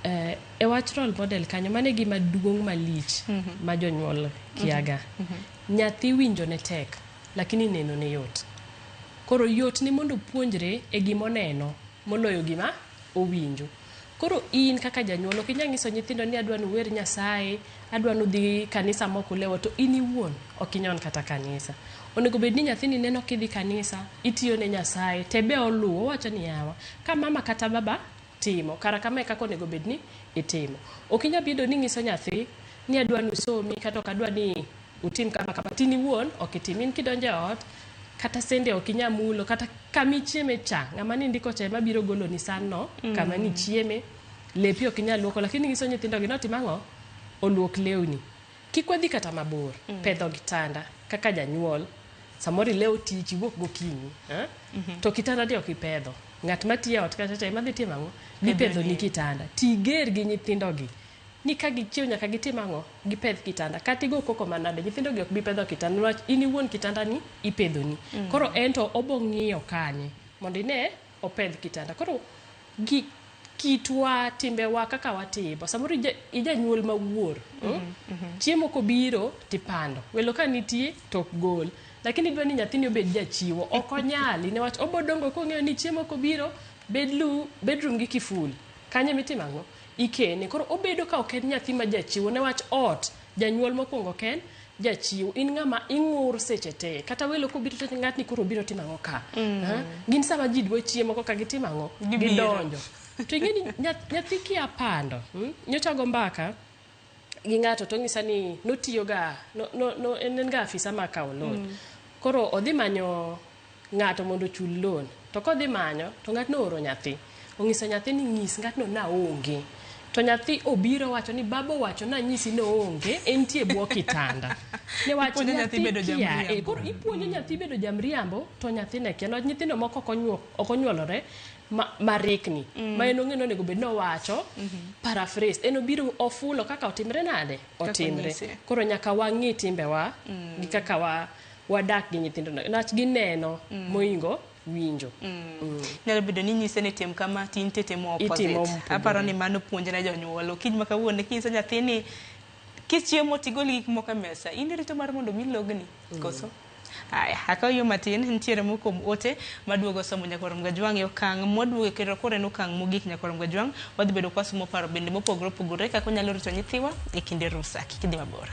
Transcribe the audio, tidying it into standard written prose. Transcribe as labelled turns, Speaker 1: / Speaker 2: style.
Speaker 1: e wach role model kanyo mane gima duong' malich ma jonyuol kiaga. Nyathi winjo ne tek lakini neno ne yot. Koro yot ni mondo puonjre e gima oneno moloyo gima owinjo. Koro in kaka janyuol ok inyal nyiso nyithindo ni adwa ni wer Nyasaye, adwa ni dhi kanisa moko lewo, to in iwuon ok inyon kata kanisa. Onego bed ni nyathini neno kidhi kanisa, itiyo ne Nyasaye, tebe oluwo, wacho ni yawa. Ka mama kata baba timo, kara kama kaka onego bed ni itimo. Ok inyal bedo ni nyiso nyathi ni adwa ni usomi kata ok adwa ni utim kama kama. Tin iwuon ok itim. In kidonjo e ot kata sende ok inyal mulo, kata kama ichieme cha, ng'ama ni ndiko cha ema biro golo ni san no, kama ni chieme, lepi ok inyal luoko, lakini nyiso nyithindo gi notimo ang'o? Oluok lewni. Kik wadhi kata mabor, pedho kitanda kaka janyuol. Samoro lewo tich iwuok gokinyi, to kitanda ti ok ipedho. Ng'at ma tiyo ot kata ema dhi timo ang'o? Dhi pedho ni kitanda. Tiger gi nyithindo gi ni ka gichiew nyaka gitim ang'o? Gipedh kitanda. Kata igo koko manade, nyithindo gi ok bi pedho kitanda niwach in iwuon kitanda ni ipedho ni. Koro ento obo ng'iyo kanye mondo ine opedh kitanda. Koro kitwa, timbewa kaka watimo. Samoro ijanyuol mawuor. Chiemo kobiro tipando. Welo ka nitie tok gol. Lakini dwa ni nyathini obed jachiwo. Ok onyali niwach obodongo kong'eyo ni chiemo kobiro bedroom gi kiful. Kanye mitimo ang'o? Ikene. Koro obedo ka ok en nyathi ma jachiwo niwach ot janyuol mokwongo ken jachiwo. In ng'ama ing'ur seche te. Kata welo kobiro to ng'atni koro biro timo ang'o ka? Gin sama ji dwa chiemo koka gitimo ang'o? Gidonjo. To ing'eni nyathi kia pando. Nyocha go mbaka gi ng'ato to ng'isa ni notiyo ga en ga afisa ma kawo loan. Koro odhi manyo ng'ato mondo chul loan. To kodhi manyo to ng'atno oro nyathi. Ong'iso nyathi ni nyis ng'atno na onge. To nyathi obiro wacho ni babo wacho na nyisi no onge, entie bwo kitanda. Ne wacho nyathi bedo jamriambo. Koro ipuonjo nyathi bedo jamriambo to nyathi ne kia. Nyithindo moko ok onyuolore marikni. Ma en ong'e onego bed no wacho paraphrase. En obiro ofulo kaka otimre nade? Otimre. Koro nyaka wang'i timbewa gi kaka wadak gi nyithindo. Nach gineno moingo winjo.
Speaker 2: Nyalo bedo ni nyise ni tim kama tin timo opposite. Aparo ni mano puonj na jonyuol. Kiny ma kawuono kinyiso nyathi ni kichiemo tigol gik moko e mesa, in rito mar mondo milogni koso. Aya, akayo matin ntiere moko ote maduogo somo Nyakorom Gajwang' e okang' moduogo kendo kore no okang' mogik Nyakorom Gajwang' wadhi bedo kwa somo paro bende mopogore opogore kaka onyalo rito nyithiwa e kinde rusa. Kik idhi mabor.